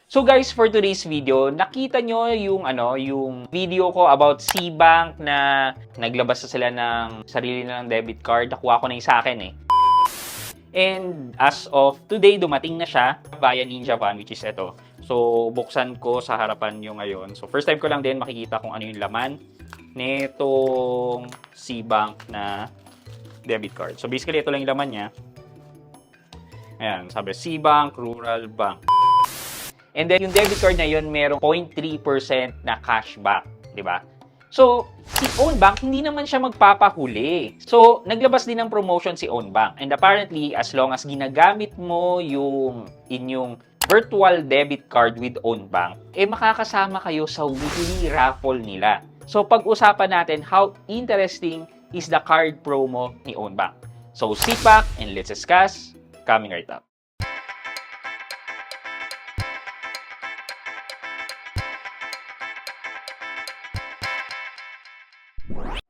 So guys, for today's video, nakita nyo yung video ko about SeaBank na naglabas na sila ng sarili nilang debit card. Nakuha ko na yung sa akin eh. And as of today, dumating na siya via Ninja Van, which is ito. So, buksan ko sa harapan nyo ngayon. So, first time ko lang din makikita kung ano yung laman nitong SeaBank na debit card. So, basically, ito lang yung laman niya. Ayan, sabi, SeaBank Rural Bank. And then, yung debit card na yun, merong 0.3% na cashback. Diba? So, si OwnBank, hindi naman siya magpapahuli. So, naglabas din ng promotion si OwnBank. And apparently, as long as ginagamit mo yung inyong virtual debit card with OwnBank, makakasama kayo sa weekly raffle nila. So, pag-usapan natin how interesting is the card promo ni OwnBank. So, sit back and let's discuss coming right up.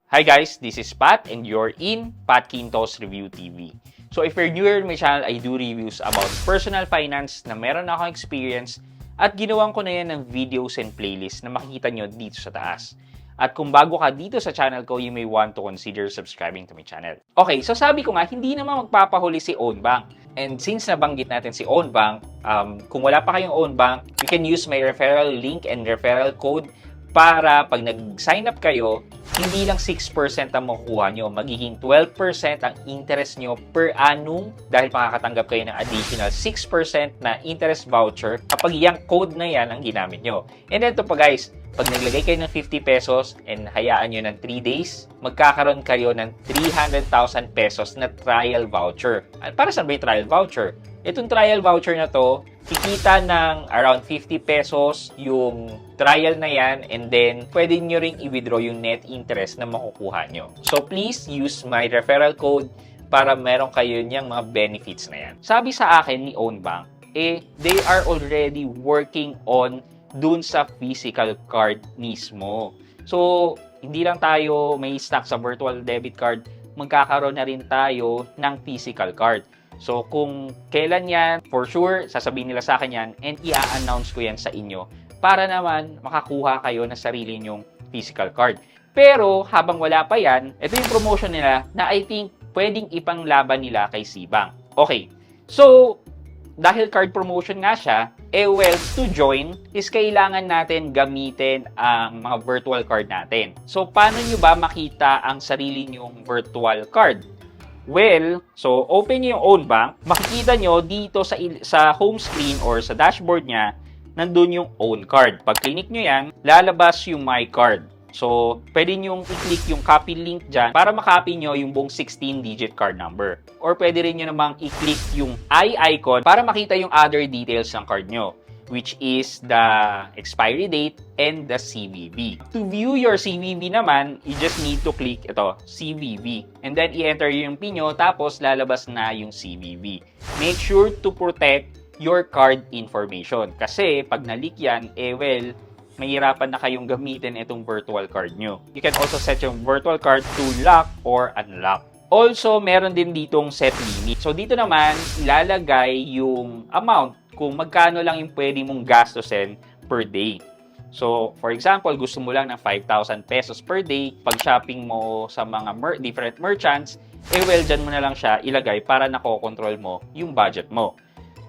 Hi guys, this is Pat and you're in Pat Quintos Review TV. So if you're newer to my channel, I do reviews about personal finance na meron akong experience at ginawan ko na yan ng videos and playlists na makikita nyo dito sa taas. At kung bago ka dito sa channel ko, you may want to consider subscribing to my channel. Okay, so sabi ko nga, hindi naman magpapahuli si OwnBank. And since nabanggit natin si OwnBank, kung wala pa kayong OwnBank, you can use my referral link and referral code para pag nag-sign up kayo, hindi lang 6% ang makukuha nyo. Magiging 12% ang interest nyo per annum dahil makakatanggap kayo ng additional 6% na interest voucher kapag yung code na yan ang ginamit nyo. And then ito pa guys, pag naglagay kayo ng 50 pesos and hayaan nyo ng 3 days, magkakaroon kayo ng 300,000 pesos na trial voucher. At para saan ba yung trial voucher? Itong trial voucher na to, kikita ng around 50 pesos yung trial na yan and then pwede nyo ring i-withdraw yung net interest na makukuha nyo. So please use my referral code para meron kayo niyang mga benefits na yan. Sabi sa akin ni OwnBank, they are already working on dun sa physical card mismo. So, hindi lang tayo may stock sa virtual debit card, magkakaroon na rin tayo ng physical card. So, kung kailan yan, for sure, sasabihin nila sa akin yan and i-announce ko yan sa inyo para naman makakuha kayo ng sarili nyong physical card. Pero, habang wala pa yan, ito yung promotion nila na I think pwedeng ipanglaban nila kay SeaBank. Okay, so, dahil card promotion nga siya, to join is kailangan natin gamitin ang mga virtual card natin. So, paano nyo ba makita ang sarili nyong virtual card? Well, so open nyo yung OwnBank, makikita nyo dito sa home screen or sa dashboard niya, nandun yung own card. Pag click nyo yan, lalabas yung my card. So, pwede nyo i-click yung copy link dyan para makopy nyo yung buong 16-digit card number. Or pwede rin nyo namang i-click yung eye icon para makita yung other details ng card nyo, which is the expiry date and the CVV. To view your CVV naman, you just need to click ito, CVV. And then, i-enter yung PIN nyo, tapos lalabas na yung CVV. Make sure to protect your card information. Kasi, pag na-leak yan, mahirapan na kayong gamitin itong virtual card nyo. You can also set yung virtual card to lock or unlock. Also, meron din ditong set limit. So, dito naman, ilalagay yung amount kung magkano lang yung pwede mong gastusin per day. So, for example, gusto mo lang ng 5,000 pesos per day. Pag shopping mo sa mga different merchants, dyan mo na lang siya ilagay para nakokontrol mo yung budget mo.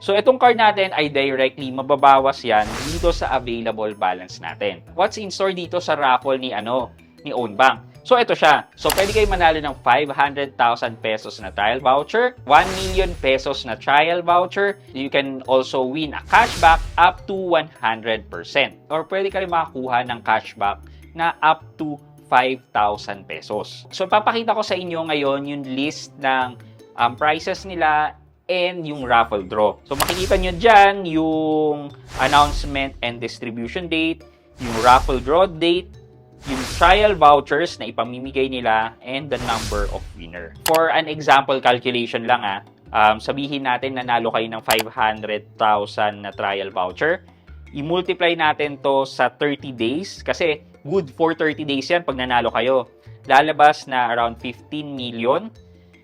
So, itong card natin ay directly mababawas yan dito sa available balance natin. What's in store dito sa raffle ni OwnBank? So, ito siya. So, pwede kayo manalo ng 500,000 pesos na trial voucher, 1 million pesos na trial voucher. You can also win a cashback up to 100%. Or pwede kayo makakuha ng cashback na up to 5,000 pesos. So, papakita ko sa inyo ngayon yung list ng prices nila and yung raffle draw. So, makikita nyo dyan yung announcement and distribution date, yung raffle draw date, yung trial vouchers na ipamimigay nila, and the number of winner. For an example calculation lang sabihin natin nanalo kayo ng 500,000 na trial voucher. I-multiply natin to sa 30 days kasi good for 30 days yan pag nanalo kayo. Lalabas na around 15 million.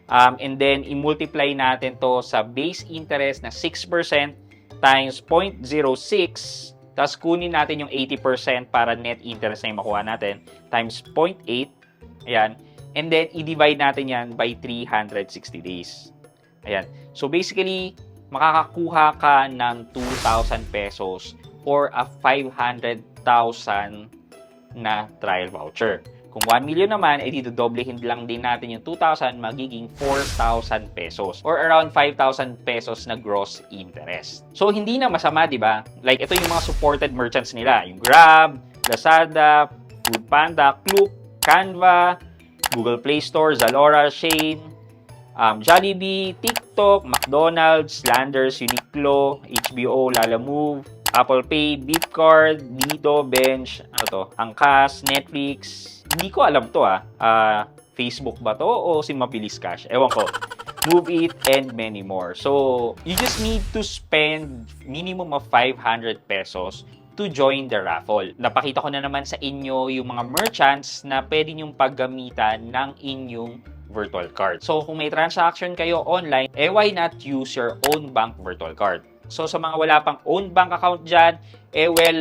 And then, i-multiply natin to sa base interest na 6%. times 0.06, tapos kunin natin yung 80% para net interest na yung makuha natin, times 0.8, ayan, and then i-divide natin yan by 360 days. Ayan. So basically, makakakuha ka ng 2,000 pesos or a 500,000 na trial voucher. Kung 1 million naman, didoblehin lang din natin yung 2,000, magiging 4,000 pesos or around 5,000 pesos na gross interest. So, hindi na masama, di ba? Like, ito yung mga supported merchants nila. Yung Grab, Lazada, Foodpanda, Klook, Canva, Google Play Store, Zalora, Shein, Jollibee, TikTok, McDonald's, Landers, Uniqlo, HBO, Lalamove, Apple Pay, Beepcard, Dito, Bench, Angkas, Netflix. Hindi ko alam to Facebook ba to o si Mabilis Cash? Ewan ko. Move It, and many more. So, you just need to spend minimum of 500 pesos to join the raffle. Napakita ko na naman sa inyo yung mga merchants na pwede nyong paggamitan ng inyong virtual card. So, kung may transaction kayo online, why not use your own bank virtual card? So, sa mga wala pang own bank account dyan,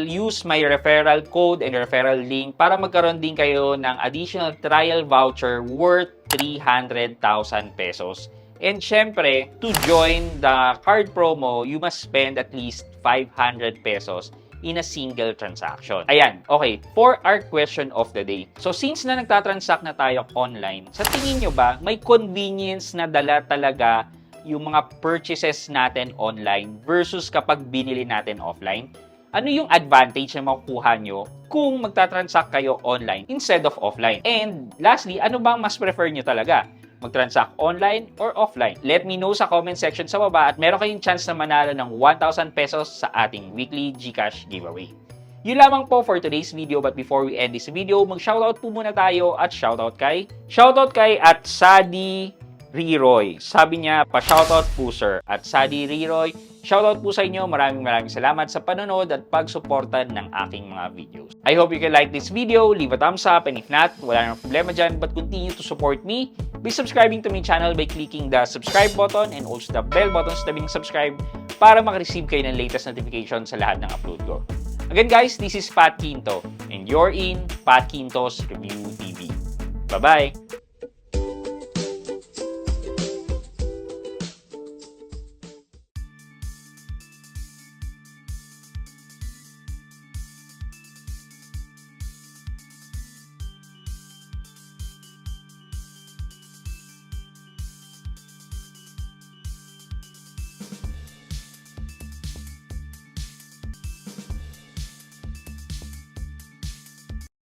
use my referral code and referral link para magkaroon din kayo ng additional trial voucher worth 300,000 pesos. And syempre, to join the card promo, you must spend at least 500 pesos in a single transaction. Ayan, okay, for our question of the day. So, since na nagtatransact na tayo online, sa tingin nyo ba, may convenience na dala talaga yung mga purchases natin online versus kapag binili natin offline? Ano yung advantage na makukuha nyo kung magtatransact kayo online instead of offline? And lastly, ano bang mas prefer nyo talaga? Mag-transact online or offline? Let me know sa comment section sa baba at meron kayong chance na manalo ng 1,000 pesos sa ating weekly GCash giveaway. Yun lamang po for today's video, but before we end this video, mag-shoutout po muna tayo at shoutout kay at Sadi Riroy. Sabi niya, pa-shoutout po sir. At Sadi Riroy, shoutout po sa inyo. Maraming salamat sa panonood at pagsuporta ng aking mga videos. I hope you can like this video, leave a thumbs up, and if not, wala nang problema dyan, but continue to support me by subscribing to my channel by clicking the subscribe button and also the bell button sa tabing subscribe para makareceive kayo ng latest notification sa lahat ng upload ko. Again guys, this is Pat Quinto and you're in Pat Quinto's Review TV. Bye-bye!